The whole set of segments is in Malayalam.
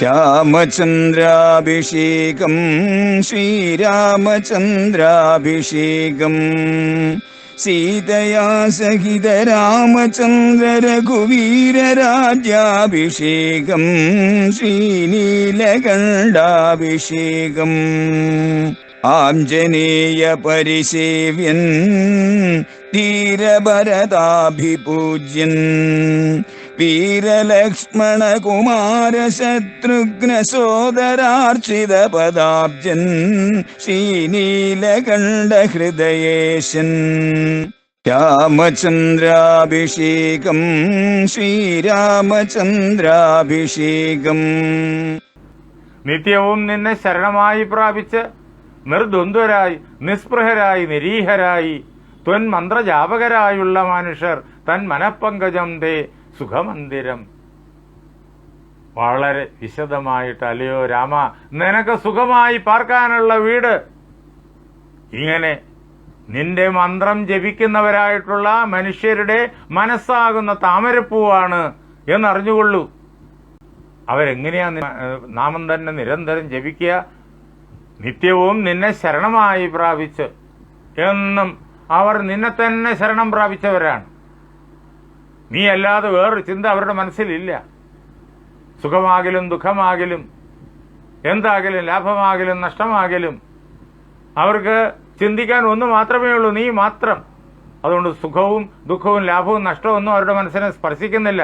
രാമചന്ദ്രാഭിഷേകം ശ്രീരാമചന്ദ്രാഭിഷേകം സീതയാ സഹിത രാമചന്ദ്ര രഘുവീരരാജ്യാഭിഷേകം ശ്രീനീലകണ്ഠാഭിഷേകം ആഞ്ജനേയ പരിസേവ്യൻ ധീരഭരതാഭിപൂജ്യൻ വീരലക്ഷ്മണ കുമാര ശത്രുഘ്ന സോദരാർച്ചിത പദാബ്ജൻ ശ്രീനീലകണ്ഠ ഹൃദയേശൻ രാമചന്ദ്രാഭിഷേകം ശ്രീരാമചന്ദ്രാഭിഷേകം. നിത്യവും നിന്നെ ശരണമായി പ്രാപിച്ച് നിർദ്വന്ദ്വരായി നിസ്പൃഹരായി നിരീഹരായി ത്വന്മന്ത്രജാപകരായുള്ള മനുഷ്യർ തൻ മനപ്പങ്കജം തേ സുഖമന്ദിരം. വളരെ വിശദമായിട്ട്, അല്ലയോ രാമ, നിനക്ക് സുഖമായി പാർക്കാനുള്ള വീട്, ഇങ്ങനെ നിന്റെ മന്ത്രം ജപിക്കുന്നവരായിട്ടുള്ള മനുഷ്യരുടെ മനസ്സാകുന്ന താമരപ്പൂവാണ് എന്നറിഞ്ഞുകൊള്ളൂ. അവരെങ്ങനെയാ നാമം തന്നെ നിരന്തരം ജപിക്കുക? നിത്യവും നിന്നെ ശരണമായി പ്രാപിച്ച് എന്നും അവർ നിന്നെ തന്നെ ശരണം പ്രാപിച്ചവരാണ്. നീ അല്ലാതെ വേറൊരു ചിന്ത അവരുടെ മനസ്സിലില്ല. സുഖമാകിലും ദുഃഖമാകിലും എന്താകിലും ലാഭമാകിലും നഷ്ടമാകിലും അവർക്ക് ചിന്തിക്കാൻ ഒന്ന് മാത്രമേ ഉള്ളൂ, നീ മാത്രം. അതുകൊണ്ട് സുഖവും ദുഃഖവും ലാഭവും നഷ്ടവും ഒന്നും അവരുടെ മനസ്സിനെ സ്പർശിക്കുന്നില്ല.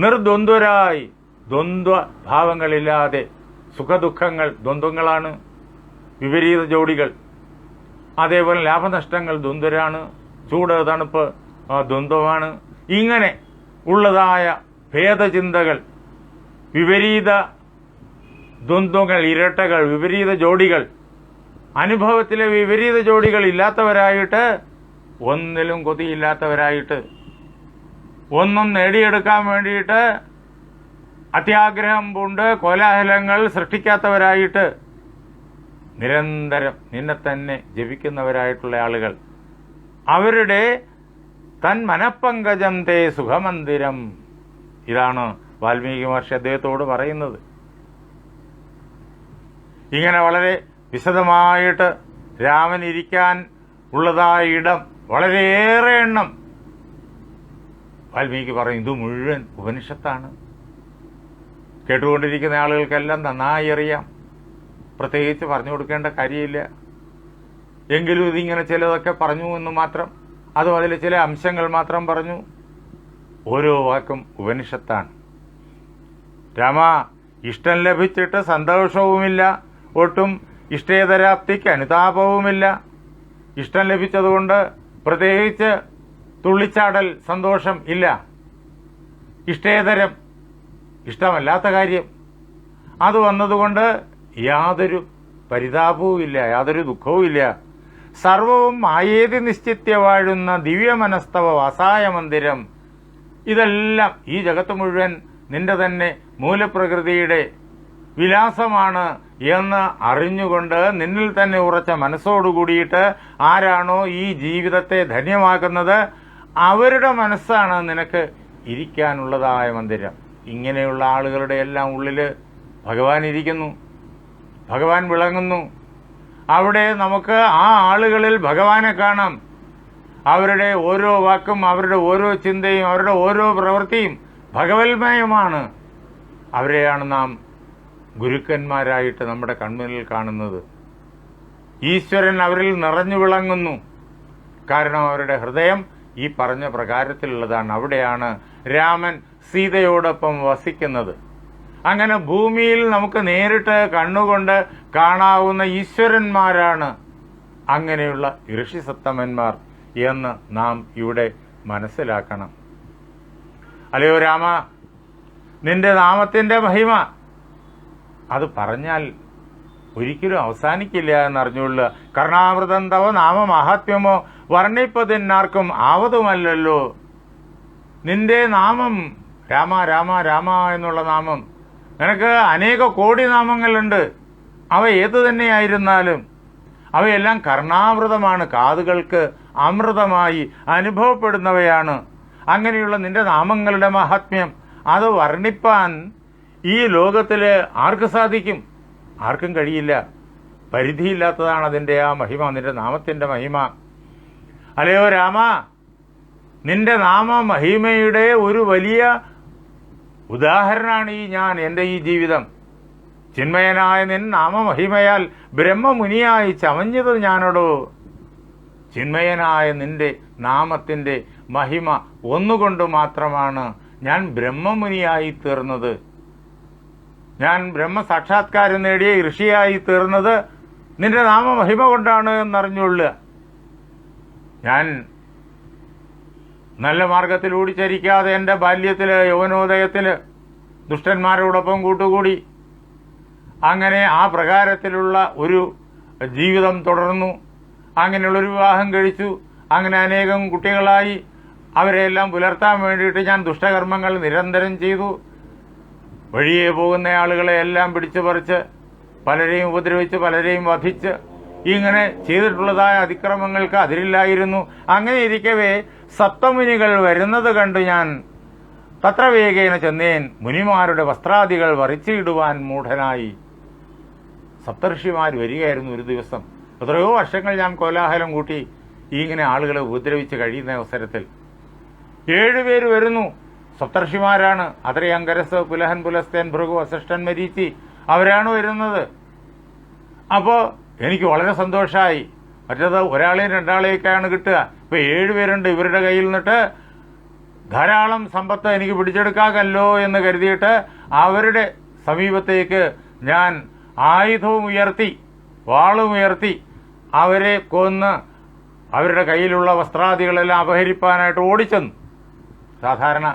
നിർദ്വന്ദ്വരായി, ദ്വന്ദ്വ ഭാവങ്ങളില്ലാതെ. സുഖദുഃഖങ്ങൾ ദ്വന്ദ്വങ്ങളാണ്, വിപരീത ജോഡികൾ. അതേപോലെ ലാഭനഷ്ടങ്ങൾ ദ്വന്ദ്വരാണ്, ചൂട് തണുപ്പ് ദ്വന്ദ്വമാണ്. ഇങ്ങനെ ഉള്ളതായ ഭേദചിന്തകൾ, വിപരീത ദ്വന്ദ്വങ്ങൾ, ഇരട്ടകൾ, വിപരീത ജോഡികൾ, അനുഭവത്തിലെ വിപരീത ജോഡികൾ ഇല്ലാത്തവരായിട്ട്, ഒന്നിലും കൊതിയില്ലാത്തവരായിട്ട്, ഒന്നും നേടിയെടുക്കാൻ വേണ്ടിയിട്ട് അത്യാഗ്രഹം പൂണ്ട് കോലാഹലങ്ങൾ സൃഷ്ടിക്കാത്തവരായിട്ട്, നിരന്തരം നിന്നെ തന്നെ ജപിക്കുന്നവരായിട്ടുള്ള ആളുകൾ, അവരുടെ തൻ മനപ്പങ്കജം തേ സുഖമന്ദിരം. ഇതാണ് വാൽമീകി മഹർഷി അദ്ദേഹത്തോട് പറയുന്നത്. ഇങ്ങനെ വളരെ വിശദമായിട്ട് രാമൻ ഇരിക്കാൻ ഉള്ളതായ ഇടം വളരെയേറെ എണ്ണം വാൽമീകി പറയും. ഇത് മുഴുവൻ ഉപനിഷത്താണ്. കേട്ടുകൊണ്ടിരിക്കുന്ന ആളുകൾക്കെല്ലാം നന്നായി അറിയാം, പ്രത്യേകിച്ച് പറഞ്ഞു കൊടുക്കേണ്ട കാര്യമില്ല. എങ്കിലും ഇതിങ്ങനെ ചിലതൊക്കെ പറഞ്ഞു എന്ന് മാത്രം, അതും അതിലെ ചില അംശങ്ങൾ മാത്രം പറഞ്ഞു. ഓരോ വാക്കും ഉപനിഷത്താണ്. രാമ, ഇഷ്ടം ലഭിച്ചിട്ട് സന്തോഷവുമില്ല, ഒട്ടും ഇഷ്ടേതരാപ്തിക്ക് അനുതാപവുമില്ല. ഇഷ്ടം ലഭിച്ചതുകൊണ്ട് പ്രത്യേകിച്ച് തുള്ളിച്ചാടൽ സന്തോഷം ഇല്ല. ഇഷ്ടേതരം, ഇഷ്ടമല്ലാത്ത കാര്യം, അത് വന്നതുകൊണ്ട് യാതൊരു പരിതാപവുമില്ല, യാതൊരു ദുഃഖവുമില്ല. സർവവും മായേതി നിശ്ചിത്യ വാഴുന്ന ദിവ്യമനസ്തവ വാസായ മന്ദിരം. ഇതെല്ലാം, ഈ ജഗത്ത് മുഴുവൻ നിന്റെ തന്നെ മൂലപ്രകൃതിയുടെ വിലാസമാണ് എന്ന് അറിഞ്ഞുകൊണ്ട് നിന്നിൽ തന്നെ ഉറച്ച മനസ്സോടുകൂടിയിട്ട് ആരാണോ ഈ ജീവിതത്തെ ധന്യമാക്കുന്നത് അവരുടെ മനസ്സാണ് നിനക്ക് ഇരിക്കാനുള്ളതായ മന്ദിരം. ഇങ്ങനെയുള്ള ആളുകളുടെ എല്ലാം ഉള്ളിൽ ഭഗവാൻ ഇരിക്കുന്നു, ഭഗവാൻ വിളങ്ങുന്നു. അവിടെ നമുക്ക് ആ ആളുകളിൽ ഭഗവാനെ കാണാം. അവരുടെ ഓരോ വാക്കും, അവരുടെ ഓരോ ചിന്തയും, അവരുടെ ഓരോ പ്രവൃത്തിയും ഭഗവത്മയമാണ്. അവരെയാണ് നാം ഗുരുക്കന്മാരായിട്ട് നമ്മുടെ കൺമുന്നിൽ കാണുന്നത്. ഈശ്വരൻ അവരിൽ നിറഞ്ഞു വിളങ്ങുന്നു. കാരണം അവരുടെ ഹൃദയം ഈ പറഞ്ഞ പ്രകാരത്തിലുള്ളതാണ്. അവിടെയാണ് രാമൻ സീതയോടൊപ്പം വസിക്കുന്നത്. അങ്ങനെ ഭൂമിയിൽ നമുക്ക് നേരിട്ട് കണ്ണുകൊണ്ട് കാണാവുന്ന ഈശ്വരന്മാരാണ് അങ്ങനെയുള്ള ഋഷിസത്തമന്മാർ എന്ന് നാം ഇവിടെ മനസ്സിലാക്കണം. അല്ലയോ രാമ, നിന്റെ നാമത്തിന്റെ മഹിമ അത് പറഞ്ഞാൽ ഒരിക്കലും അവസാനിക്കില്ല എന്നറിഞ്ഞുള്ള കർണാമൃതം തവ നാമമാഹാത്മ്യമോ വർണ്ണിപ്പതിനാർക്കും ആവതുമല്ലല്ലോ. നിന്റെ നാമം രാമ രാമ രാമ എന്നുള്ള നാമം, നിനക്ക് അനേക കോടി നാമങ്ങളുണ്ട്. അവ ഏതു തന്നെയായിരുന്നാലും അവയെല്ലാം കർണാമൃതമാണ്, കാതുകൾക്ക് അമൃതമായി അനുഭവപ്പെടുന്നവയാണ്. അങ്ങനെയുള്ള നിന്റെ നാമങ്ങളുടെ മഹാത്മ്യം അത് വർണ്ണിപ്പാൻ ഈ ലോകത്തിൽ ആർക്ക് സാധിക്കും? ആർക്കും കഴിയില്ല. പരിധിയില്ലാത്തതാണ് അതിൻ്റെ ആ മഹിമ, നിന്റെ നാമത്തിൻ്റെ മഹിമ. അല്ലയോ രാമ, നിന്റെ നാമ മഹിമയുടെ ഒരു വലിയ ഉദാഹരണമാണ് എൻ്റെ ഈ ജീവിതം. ചിന്മയനായ നിൻ നാമമഹിമയാൽ ബ്രഹ്മമുനിയായി ചമഞ്ഞത് ഞാനോടോ. ചിന്മയനായ നിന്റെ നാമത്തിൻ്റെ മഹിമ ഒന്നുകൊണ്ട് മാത്രമാണ് ഞാൻ ബ്രഹ്മമുനിയായി തീർന്നത്. ഞാൻ ബ്രഹ്മസാക്ഷാത്കാരം നേടിയ ഋഷിയായി തീർന്നത് നിന്റെ നാമമഹിമ കൊണ്ടാണ് എന്നറിഞ്ഞുകൊള്ളുക. ഞാൻ നല്ല മാർഗത്തിൽ ഓടിച്ചരിക്കാതെ എൻ്റെ ബാല്യത്തിൽ യൗവനോദയത്തിൽ ദുഷ്ടന്മാരോടൊപ്പം കൂട്ടുകൂടി അങ്ങനെ ആ പ്രകാരത്തിലുള്ള ഒരു ജീവിതം തുടർന്നു. അങ്ങനെയുള്ളൊരു വിവാഹം കഴിച്ചു. അങ്ങനെ അനേകം കുട്ടികളായി. അവരെല്ലാം പുലർത്താൻ വേണ്ടിയിട്ട് ഞാൻ ദുഷ്ടകർമ്മങ്ങൾ നിരന്തരം ചെയ്തു. വഴിയെ പോകുന്ന ആളുകളെ എല്ലാം പിടിച്ചു പറിച്ച് പലരെയും ഉപദ്രവിച്ച് പലരെയും വധിച്ച് ഇങ്ങനെ ചെയ്തിട്ടുള്ളതായ അതിക്രമങ്ങൾക്ക് അതിരില്ലായിരുന്നു. അങ്ങനെ ഇരിക്കവേ സപ്തമുനികൾ വരുന്നത് കണ്ട് ഞാൻ തത്ര വേഗേന ചെന്നേൻ മുനിമാരുടെ വസ്ത്രാദികൾ വറിച്ചിടുവാൻ മൂഢനായി. സപ്തർഷിമാർ വരികയായിരുന്നു ഒരു ദിവസം. എത്രയോ വർഷങ്ങൾ ഞാൻ കോലാഹലം കൂട്ടി ഇങ്ങനെ ആളുകളെ ഉപദ്രവിച്ച് കഴിയുന്ന അവസരത്തിൽ 7 പേര് വരുന്നു. സപ്തർഷിമാരാണ്. അത്രയങ്കരസ്, പുലഹൻ, പുലസ്തൻ, ഭൃഗു, വസിഷ്ഠൻ, മരീചി, അവരാണ് വരുന്നത്. അപ്പോൾ എനിക്ക് വളരെ സന്തോഷമായി. മറ്റേത് ഒരാളെയും രണ്ടാളെയൊക്കെയാണ് കിട്ടുക. ഇപ്പോൾ 7 പേരുണ്ട്. ഇവരുടെ കയ്യിൽ നിന്നിട്ട് ധാരാളം സമ്പത്ത് എനിക്ക് പിടിച്ചെടുക്കാമല്ലോ എന്ന് കരുതിയിട്ട് അവരുടെ സമീപത്തേക്ക് ഞാൻ ആയുധവും ഉയർത്തി വാളും ഉയർത്തി അവരെ കൊന്ന് അവരുടെ കയ്യിലുള്ള വസ്ത്രാദികളെല്ലാം അപഹരിപ്പാനായിട്ട് ഓടിച്ചെന്നു. സാധാരണ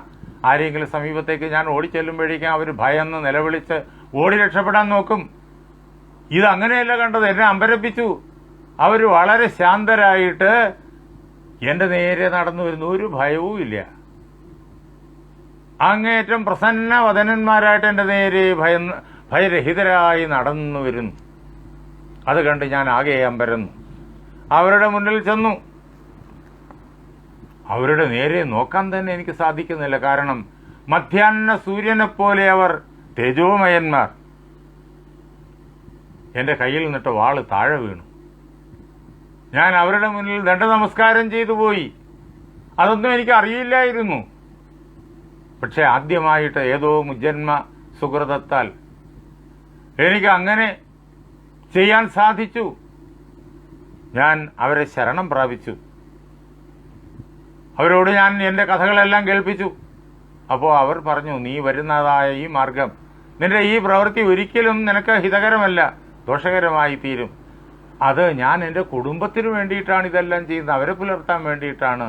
ആരെങ്കിലും സമീപത്തേക്ക് ഞാൻ ഓടിച്ചെല്ലുമ്പോഴേക്കും അവർ ഭയന്ന് നിലവിളിച്ച് ഓടി രക്ഷപ്പെടാൻ നോക്കും. ഇതങ്ങനെയല്ല കണ്ടത്. എന്നെ അമ്പരപ്പിച്ചു. അവർ വളരെ ശാന്തരായിട്ട് എൻ്റെ നേരെ നടന്നു വരുന്നു. ഒരു ഭയവും ഇല്ല. അങ്ങേറ്റം പ്രസന്ന വദനന്മാരായിട്ട് എൻ്റെ നേരെ ഭയരഹിതരായി നടന്നു വരുന്നു. അത് കണ്ട് ഞാൻ ആകെ അമ്പരന്നു. അവരുടെ മുന്നിൽ ചെന്നു. അവരുടെ നേരെ നോക്കാൻ തന്നെ എനിക്ക് സാധിക്കുന്നില്ല. കാരണം മധ്യാഹ്ന സൂര്യനെപ്പോലെ അവർ തേജോമയന്മാർ. എൻ്റെ കയ്യിൽ നിന്നിട്ട് വാള് താഴെ വീണു. ഞാൻ അവരുടെ മുന്നിൽ ദണ്ഡനമസ്കാരം ചെയ്തു പോയി. അതൊന്നും എനിക്ക് അറിയില്ലായിരുന്നു. പക്ഷെ ആദ്യമായിട്ട് ഏതോ മുജ്ജന്മ സുഹൃതത്താൽ എനിക്ക് അങ്ങനെ ചെയ്യാൻ സാധിച്ചു. ഞാൻ അവരെ ശരണം പ്രാപിച്ചു. അവരോട് ഞാൻ എൻ്റെ കഥകളെല്ലാം കേൾപ്പിച്ചു. അപ്പോൾ അവർ പറഞ്ഞു, നീ വരുന്നതായ ഈ മാർഗം, നിന്റെ ഈ പ്രവൃത്തി ഒരിക്കലും നിനക്ക് ഹിതകരമല്ല, ദോഷകരമായി തീരും. അത് ഞാൻ എൻ്റെ കുടുംബത്തിന് വേണ്ടിയിട്ടാണ് ഇതെല്ലാം ചെയ്യുന്നത്, അവരെ പുലർത്താൻ വേണ്ടിയിട്ടാണ്.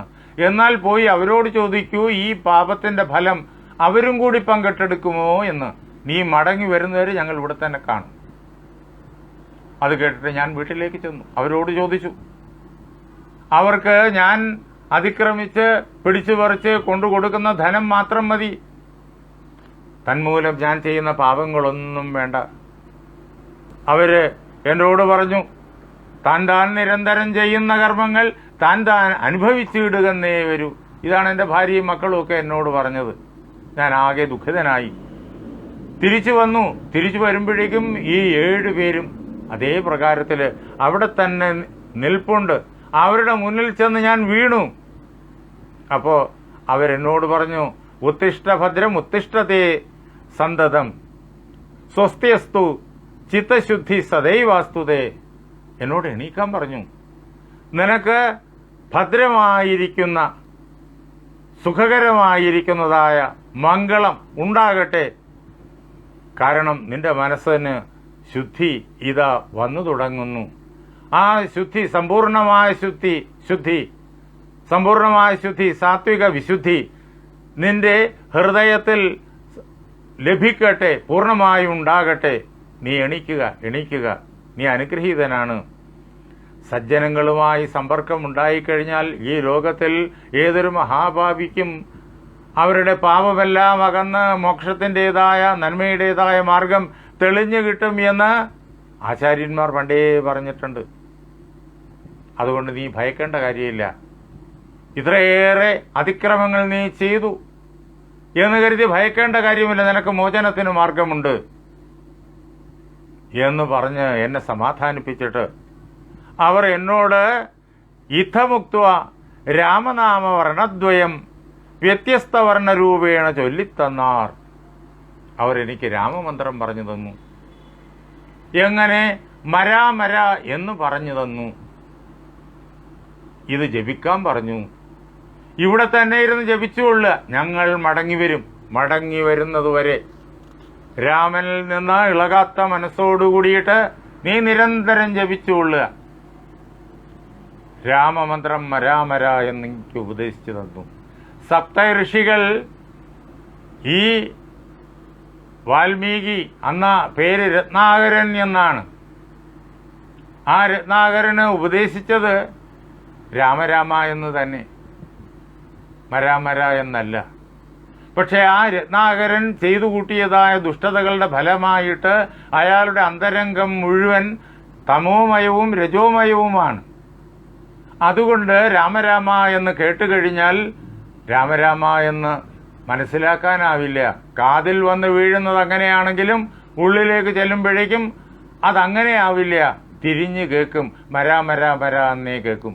എന്നാൽ പോയി അവരോട് ചോദിക്കൂ, ഈ പാപത്തിൻ്റെ ഫലം അവരും കൂടി പങ്കിട്ടെടുക്കുമോ എന്ന്. നീ മടങ്ങി വരുന്നവരെ ഞങ്ങൾ ഇവിടെ തന്നെ കാണും. അത് കേട്ടിട്ട് ഞാൻ വീട്ടിലേക്ക് ചെന്നു. അവരോട് ചോദിച്ചു. അവർക്ക് ഞാൻ അതിക്രമിച്ച് പിടിച്ചു പറിച്ച് കൊണ്ടുകൊടുക്കുന്ന ധനം മാത്രം മതി. തന്മൂലം ഞാൻ ചെയ്യുന്ന പാപങ്ങളൊന്നും വേണ്ട. അവര് എന്നോട് പറഞ്ഞു, താൻ നിരന്തരം ചെയ്യുന്ന കർമ്മങ്ങൾ താൻ അനുഭവിച്ചിടുകന്നേ വരൂ. ഇതാണ് എൻ്റെ ഭാര്യയും മക്കളും ഒക്കെ എന്നോട് പറഞ്ഞത്. ഞാൻ ആകെ ദുഃഖിതനായി തിരിച്ചു വന്നു. തിരിച്ചു വരുമ്പോഴേക്കും ഈ 7 പേരും അതേ പ്രകാരത്തിൽ അവിടെ തന്നെ നിൽപ്പുണ്ട്. അവരുടെ മുന്നിൽ ചെന്ന് ഞാൻ വീണു. അപ്പോൾ അവരെന്നോട് പറഞ്ഞു, ഉത്തിഷ്ഠ ഭദ്രം ഉത്തിഷ്ഠതേ സന്തതം സ്വസ്തിയസ്തു ചിത്തശുദ്ധി സദൈവാസ്തുതേ. എന്നോട് എണീക്കാൻ പറഞ്ഞു. നിനക്ക് ഭദ്രമായിരിക്കുന്ന സുഖകരമായിരിക്കുന്നതായ മംഗളം ഉണ്ടാകട്ടെ. കാരണം നിന്റെ മനസ്സിന് ശുദ്ധി ഇതാ വന്നു തുടങ്ങുന്നു. ആ ശുദ്ധി, സമ്പൂർണമായ ശുദ്ധി, സാത്വിക വിശുദ്ധി നിന്റെ ഹൃദയത്തിൽ ലഭിക്കട്ടെ, പൂർണ്ണമായും ഉണ്ടാകട്ടെ. നീ എണീക്കുക, നീ അനുഗ്രഹീതനാണ്. സജ്ജനങ്ങളുമായി സമ്പർക്കം ഉണ്ടായിക്കഴിഞ്ഞാൽ ഈ ലോകത്തിൽ ഏതൊരു മഹാപാപിക്കും അവരുടെ പാപമെല്ലാം അകന്ന് മോക്ഷത്തിൻ്റെതായ നന്മയുടേതായ മാർഗം തെളിഞ്ഞു കിട്ടും എന്ന് ആചാര്യന്മാർ പണ്ടേ പറഞ്ഞിട്ടുണ്ട്. അതുകൊണ്ട് നീ ഭയക്കേണ്ട കാര്യമില്ല. ഇത്രയേറെ അതിക്രമങ്ങൾ നീ ചെയ്തു. എന്ന് കരുതി ഭയക്കേണ്ട കാര്യമില്ല, നിനക്ക് മോചനത്തിന് മാർഗമുണ്ട് എന്ന് പറഞ്ഞ് എന്നെ സമാധാനിപ്പിച്ചിട്ട് അവർ എന്നോട് ഇത്തമുക്ത്വ രാമനാമവർണദ്വയം വ്യത്യസ്ത വർണ്ണരൂപേണ ചൊല്ലിത്തന്നാർ. അവരെനിക്ക് രാമമന്ത്രം പറഞ്ഞു തന്നു. എങ്ങനെ? മരാമര എന്ന് പറഞ്ഞു തന്നു. ഇത് ജപിക്കാൻ പറഞ്ഞു. ഇവിടെ തന്നെ ഇരുന്ന് ജപിച്ചുകൊള്ളുക. ഞങ്ങൾ മടങ്ങി വരും. മടങ്ങി വരുന്നതുവരെ രാമനിൽ നിന്ന് ഇളകാത്ത മനസ്സോടുകൂടിയിട്ട് നീ നിരന്തരം ജപിച്ചുകൊള്ളുക. രാമമന്ത്രം മരാമര എന്നെനിക്ക് ഉപദേശിച്ചു തന്നു. സപ്ത ഋഷികൾ ഈ വാൽമീകി അന്ന പേര് രത്നാകരൻ എന്നാണ്. ആ രത്നാകരന് ഉപദേശിച്ചത് രാമരാമ എന്ന് തന്നെ, മരാമര എന്നല്ല. പക്ഷെ ആ രത്നാകരൻ ചെയ്തു കൂട്ടിയതായ ദുഷ്ടതകളുടെ ഫലമായിട്ട് അയാളുടെ അന്തരംഗം മുഴുവൻ തമോമയവും രജോമയവുമാണ്. അതുകൊണ്ട് രാമരാമ എന്ന് കേട്ടുകഴിഞ്ഞാൽ രാമരാമ എന്ന് മനസ്സിലാക്കാനാവില്ല. കാതിൽ വന്ന് വീഴുന്നത് അങ്ങനെയാണെങ്കിലും ഉള്ളിലേക്ക് ചെല്ലുമ്പോഴേക്കും അതങ്ങനെ ആവില്ല, തിരിഞ്ഞു കേൾക്കും. മരാമര മര എന്നേ കേൾക്കും.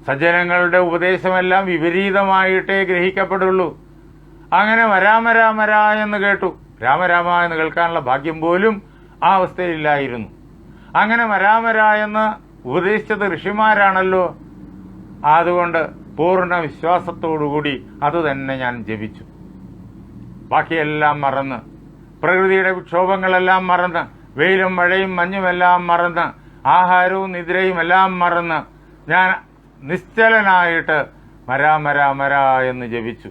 സജ്ജനങ്ങളുടെ ഉപദേശമെല്ലാം വിപരീതമായിട്ടേ ഗ്രഹിക്കപ്പെടുള്ളൂ. അങ്ങനെ മരാമരാമര എന്ന് കേട്ടു. രാമരാമ എന്ന് കേൾക്കാനുള്ള ഭാഗ്യം പോലും ആ അവസ്ഥയില്ലായിരുന്നു. അങ്ങനെ മരാമര എന്ന് ഉപദേശിച്ചത് ഋഷിമാരാണല്ലോ. അതുകൊണ്ട് പൂർണ്ണ വിശ്വാസത്തോടുകൂടി അത് തന്നെ ഞാൻ ജപിച്ചു. ബാക്കിയെല്ലാം മറന്ന്, പ്രകൃതിയുടെ വിക്ഷോഭങ്ങളെല്ലാം മറന്ന്, വെയിലും മഴയും മഞ്ഞുമെല്ലാം മറന്ന്, ആഹാരവും നിദ്രയും എല്ലാം മറന്ന് ഞാൻ നിശ്ചലനായിട്ട് മരാമര മര എന്ന് ജപിച്ചു.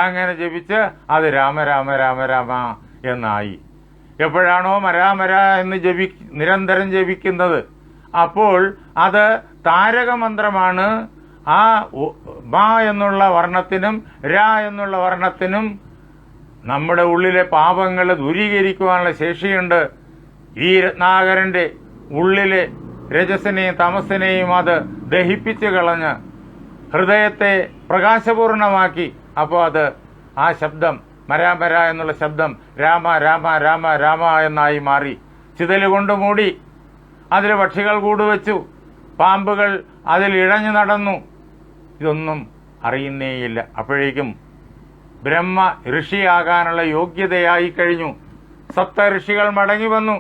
അങ്ങനെ ജപിച്ച് അത് രാമരാമ രാമ രാമ എന്നായി. എപ്പോഴാണോ മരാമര എന്ന് നിരന്തരം ജപിക്കുന്നത്, അപ്പോൾ അത് താരകമന്ത്രമാണ്. ആ മാ എന്നുള്ള വർണ്ണത്തിനും രാ എന്നുള്ള വർണ്ണത്തിനും നമ്മുടെ ഉള്ളിലെ പാപങ്ങൾ ദൂരീകരിക്കുവാനുള്ള ശേഷിയുണ്ട്. ഈ രത്നാകരന്റെ ഉള്ളിലെ രജസിനെയും തമസിനെയും അത് ദഹിപ്പിച്ചു കളഞ്ഞ് ഹൃദയത്തെ പ്രകാശപൂർണമാക്കി. അപ്പോൾ അത് ആ ശബ്ദം മരാമര എന്നുള്ള ശബ്ദം രാമ രാമ രാമ രാമ എന്നായി മാറി. ചിതലുകൊണ്ട് മൂടി അതിൽ പക്ഷികൾ കൂടുവെച്ചു, പാമ്പുകൾ അതിൽ ഇഴഞ്ഞു നടന്നു. ഇതൊന്നും അറിയുന്നേയില്ല. അപ്പോഴേക്കും ബ്രഹ്മ ഋഷിയാകാനുള്ള യോഗ്യതയായി കഴിഞ്ഞു. സപ്ത ഋഷികൾ മടങ്ങി വന്നു.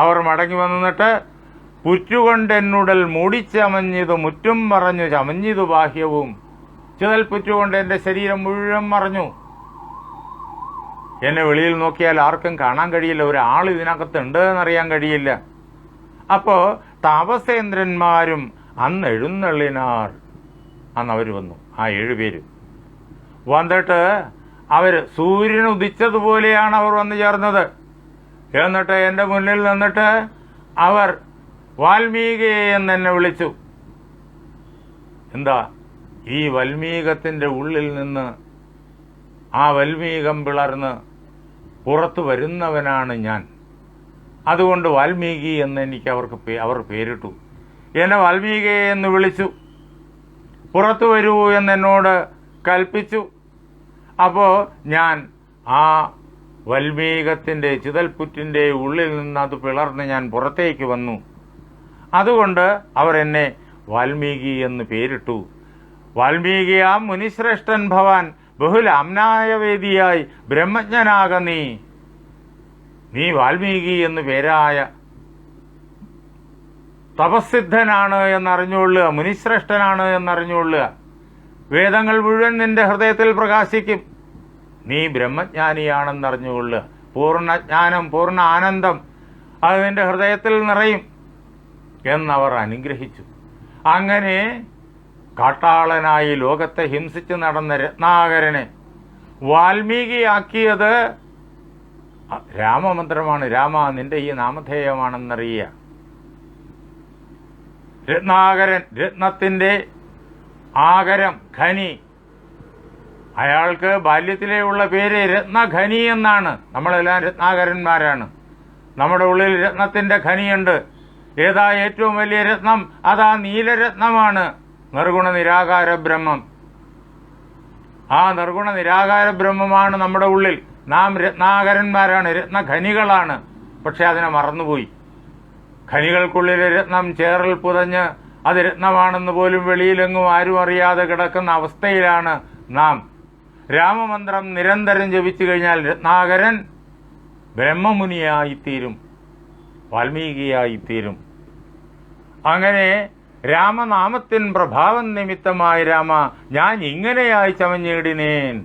അവർ മടങ്ങി വന്നിട്ട് പുറ്റുകൊണ്ടെന്നുടൽ മൂടിച്ചമഞ്ഞിതു മുറ്റും മറഞ്ഞു ചമഞ്ഞിതു ബാഹ്യവും. ചിതൽ പുറ്റുകൊണ്ട് എൻ്റെ ശരീരം മുഴുവൻ മറഞ്ഞു. എന്നെ വെളിയിൽ നോക്കിയാൽ ആർക്കും കാണാൻ കഴിയില്ല. ഒരാൾ ഇതിനകത്തുണ്ട് എന്നറിയാൻ കഴിയില്ല. അപ്പോ താപസേന്ദ്രന്മാരും അന്ന് എഴുന്നള്ളിനാർ. അന്ന് അവർ വന്നു, ആ 7 പേര് വന്നിട്ട് അവർ സൂര്യൻ ഉദിച്ചതുപോലെയാണ് അവർ വന്നു ചേർന്നത്. എന്നിട്ട് എൻ്റെ മുന്നിൽ നിന്നിട്ട് അവർ വാൽമീകി എന്നെ വിളിച്ചു. എന്താ? ഈ വൽമീകത്തിൻ്റെ ഉള്ളിൽ നിന്ന് ആ വൽമീകം പിളർന്ന് പുറത്തു വരുന്നവനാണ് ഞാൻ. അതുകൊണ്ട് വാൽമീകി എന്ന് എനിക്ക് അവർ പേരിട്ടു. എന്നെ വാൽമീകി എന്ന് വിളിച്ചു. പുറത്തു വരൂ എന്നെന്നോട് കൽപ്പിച്ചു. അപ്പോൾ ഞാൻ ആ വൽമീകത്തിൻ്റെ ചിതൽപുറ്റിൻ്റെ ഉള്ളിൽ നിന്ന് അത് പിളർന്ന് ഞാൻ പുറത്തേക്ക് വന്നു. അതുകൊണ്ട് അവർ എന്നെ വാൽമീകി എന്ന് പേരിട്ടു. വാൽമീകിയാം മുനിശ്രേഷ്ഠൻ ഭവാൻ ബഹുലാംനായ വേദിയായി ബ്രഹ്മജ്ഞനാക നീ വാൽമീകി എന്ന് പേരായ തപസ്സിദ്ധനാണ് എന്നറിഞ്ഞുകൊള്ളുക, മുനിശ്രേഷ്ഠനാണ് എന്നറിഞ്ഞുകൊള്ളുക. വേദങ്ങൾ മുഴുവൻ നിന്റെ ഹൃദയത്തിൽ പ്രകാശിക്കും. നീ ബ്രഹ്മജ്ഞാനിയാണെന്നറിഞ്ഞുകൊള്ളുക. പൂർണ്ണജ്ഞാനം, പൂർണ്ണ ആനന്ദം അത് നിന്റെ ഹൃദയത്തിൽ നിറയും എന്നവർ അനുഗ്രഹിച്ചു. അങ്ങനെ കാട്ടാളനായി ലോകത്തെ ഹിംസിച്ച് നടന്ന രത്നാകരനെ വാൽമീകിയാക്കിയത് രാമമന്ത്രമാണ്. രാമ, നിന്റെ ഈ നാമധേയമാണെന്നറിയുക. രത്നാകരൻ, രത്നത്തിന്റെ ആകരം, ഖനി. അയാൾക്ക് ബാല്യത്തിലേ ഉള്ള പേര് രത്നഖനി എന്നാണ്. നമ്മളെല്ലാം രത്നാകരന്മാരാണ്. നമ്മുടെ ഉള്ളിൽ രത്നത്തിന്റെ ഖനിയുണ്ട്. ഏതാ ഏറ്റവും വലിയ രത്നം? അതാ നീലരത്നമാണ്, നിർഗുണ നിരാകാര ബ്രഹ്മം. ആ നിർഗുണ നിരാകാര ബ്രഹ്മമാണ് നമ്മുടെ ഉള്ളിൽ. നാം രത്നാകരന്മാരാണ്, രത്നഖനികളാണ്. പക്ഷെ അതിനെ മറന്നുപോയി. ഖനികൾക്കുള്ളിൽ രത്നം ചേറിൽ പുതഞ്ഞ് അത് രത്നമാണെന്ന് പോലും വെളിയിലെങ്ങും ആരും അറിയാതെ കിടക്കുന്ന അവസ്ഥയിലാണ് നാം. രാമമന്ത്രം നിരന്തരം ജപിച്ചു കഴിഞ്ഞാൽ രത്നാകരൻ ബ്രഹ്മമുനിയായിത്തീരും, വാൽമീകിയായിത്തീരും. അങ്ങനെ രാമനാമത്തിൻ പ്രഭാവം നിമിത്തമായി രാമ ഞാൻ ഇങ്ങനെയായി ചമഞ്ഞിടിനേൻ.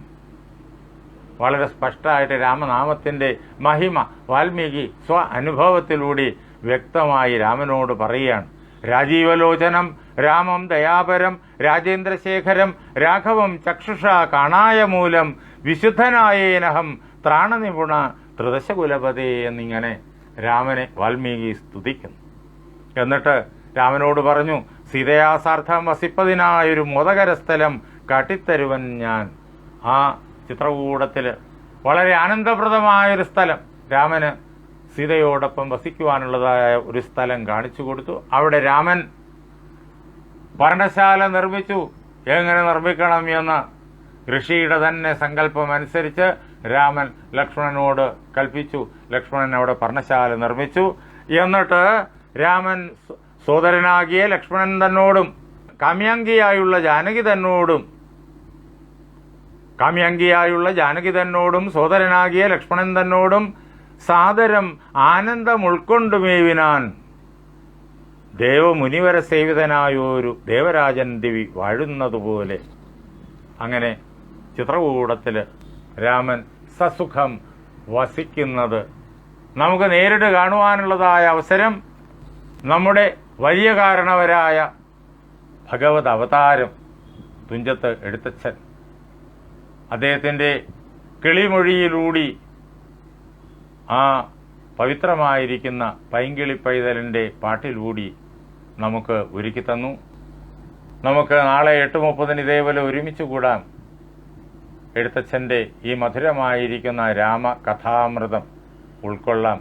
വളരെ സ്പഷ്ടമായിട്ട് രാമനാമത്തിൻ്റെ മഹിമ വാൽമീകി സ്വ അനുഭവത്തിലൂടെ വ്യക്തമായി രാമനോട് പറയുകയാണ്. രാജീവലോചനം രാമം ദയാപരം രാജേന്ദ്രശേഖരം രാഘവം ചക്ഷുഷ കാണായ മൂലം വിശുദ്ധനായേനഹം ത്രാണനിപുണ ത്രിദശകുലപതേ എന്നിങ്ങനെ രാമനെ വാൽമീകി സ്തുതിക്കുന്നു. എന്നിട്ട് രാമനോട് പറഞ്ഞു, സീതയാസാർത്ഥം വസിപ്പതിനായൊരു മോദകര സ്ഥലം കാട്ടിത്തരുവൻ ഞാൻ. ആ ചിത്രകൂടത്തിൽ വളരെ ആനന്ദപ്രദമായൊരു സ്ഥലം രാമന് സീതയോടൊപ്പം വസിക്കുവാനുള്ളതായ ഒരു സ്ഥലം കാണിച്ചു കൊടുത്തു. അവിടെ രാമൻ പർണശാല നിർമ്മിച്ചു. എങ്ങനെ നിർമ്മിക്കണം എന്ന് ഋഷിയുടെ തന്നെ സങ്കല്പം അനുസരിച്ച് രാമൻ ലക്ഷ്മണനോട് കൽപ്പിച്ചു. ലക്ഷ്മണൻ അവിടെ പർണശാല നിർമ്മിച്ചു. എന്നിട്ട് രാമൻ സോദരനാകിയ ലക്ഷ്മണൻ തന്നോടും കാമ്യാംഗിയായുള്ള ജാനകി തന്നോടും സോദരനാകിയ ലക്ഷ്മണൻ തന്നോടും സാദരം ആനന്ദം ഉൾക്കൊണ്ടുമേവിനാൻ ദേവമുനിവര സേവിതനായൊരു ദേവരാജൻ ദിവി വാഴുന്നതുപോലെ. അങ്ങനെ ചിത്രകൂടത്തിൽ രാമൻ സസുഖം വസിക്കുന്നത് നമുക്ക് നേരിട്ട് കാണുവാനുള്ളതായ അവസരം നമ്മുടെ വലിയ കാരണവരായ ഭഗവത് അവതാരം തുഞ്ചത്ത് എഴുത്തച്ഛൻ അദ്ദേഹത്തിൻ്റെ കിളിമൊഴിയിലൂടി ആ പവിത്രമായിരിക്കുന്ന പൈങ്കിളി പൈതലിൻ്റെ പാട്ടിലൂടി നമുക്ക് ഒരുക്കി തന്നു. നമുക്ക് നാളെ 8:30 ഇതേപോലെ ഒരുമിച്ച് കൂടാം. എഴുത്തച്ഛൻ്റെ ഈ മധുരമായിരിക്കുന്ന രാമകഥാമൃതം ഉൾക്കൊള്ളാം.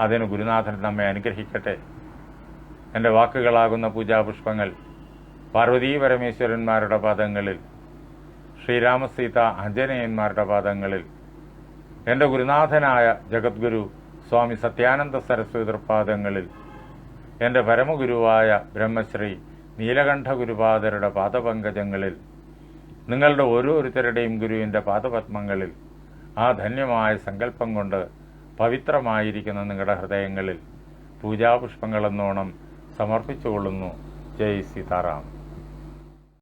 അതിന് ഗുരുനാഥൻ നമ്മെ അനുഗ്രഹിക്കട്ടെ. എൻ്റെ വാക്കുകളാകുന്ന പൂജാപുഷ്പങ്ങൾ പാർവതീ പരമേശ്വരന്മാരുടെ പാദങ്ങളിൽ, ശ്രീരാമസീത ആഞ്ജനേയന്മാരുടെ പാദങ്ങളിൽ, എൻ്റെ ഗുരുനാഥനായ ജഗദ്ഗുരു സ്വാമി സത്യാനന്ദ സരസ്വതി പാദങ്ങളിൽ, എൻ്റെ പരമഗുരുവായ ബ്രഹ്മശ്രീ നീലകണ്ഠ ഗുരുപാദരുടെ പാദപങ്കജങ്ങളിൽ, നിങ്ങളുടെ ഓരോരുത്തരുടെയും ഗുരുവിൻ്റെ പാദപത്മങ്ങളിൽ ആ ധന്യമായ സങ്കല്പം കൊണ്ട് പവിത്രമായിരിക്കുന്ന നിങ്ങളുടെ ഹൃദയങ്ങളിൽ പൂജാപുഷ്പങ്ങളെന്നോണം സമർപ്പിച്ചുകൊള്ളുന്നു. ജയ് സീതാറാം.